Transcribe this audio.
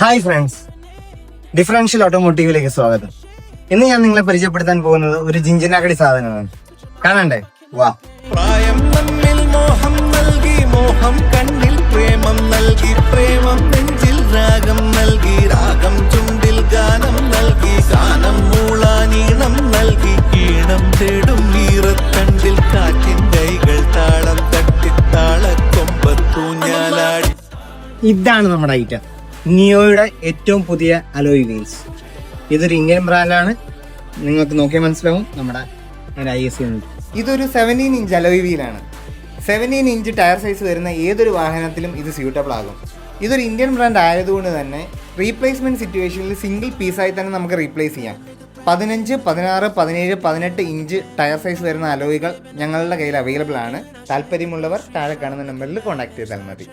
Hi friends, differential ഓട്ടോമോട്ടീവിലേക്ക് സ്വാഗതം. ഇന്ന് ഞാൻ നിങ്ങളെ പരിചയപ്പെടുത്താൻ പോകുന്നത് ഒരു ജിഞ്ചിനാക്കടി സാധനമാണ്. കാണണ്ടേ? വാ. പ്രായം നമ്മിൽ മോഹം നൽകി, മോഹം കണ്ണിൽ പ്രേമം നൽകി, പ്രേമം നെഞ്ചിൽ രാഗം നൽകി, രാഗം ചുണ്ടിൽ ഗാനം നൽകി, ഗാനം മൂളാനീണം നൽകി, ഈണം തേടും ഈറത്തണ്ടിൽ കാറ്റിൻ കൈകൾ താളം തട്ടി താളക്കൊമ്പത്തൂഞ്ഞാലാടി. ഇതാണ് നമ്മുടെ ഐറ്റം, നിയോയുടെ ഏറ്റവും പുതിയ അലോയ് വീൽസ്. ഇതൊരു ഇന്ത്യൻ ബ്രാൻഡാണ്. നിങ്ങൾക്ക് നോക്കിയാൽ മനസ്സിലാവും നമ്മുടെ IS ഉണ്ട്. ഇതൊരു 17 ഇഞ്ച് അലോയ് വീലാണ്. 17 ഇഞ്ച് ടയർ സൈസ് വരുന്ന ഏതൊരു വാഹനത്തിലും ഇത് സ്യൂട്ടബിൾ ആകും. ഇതൊരു ഇന്ത്യൻ ബ്രാൻഡ് ആയതുകൊണ്ട് തന്നെ റീപ്ലേസ്മെൻറ്റ് സിറ്റുവേഷനിൽ സിംഗിൾ പീസായി തന്നെ നമുക്ക് റീപ്ലേസ് ചെയ്യാം. 15, 16, 17, 18 ഇഞ്ച് ടയർ സൈസ് വരുന്ന അലോയ്കൾ ഞങ്ങളുടെ കയ്യിൽ അവൈലബിൾ ആണ്. താല്പര്യമുള്ളവർ താഴെ കാണുന്ന നമ്പറിൽ കോൺടാക്ട് ചെയ്താൽ മതി.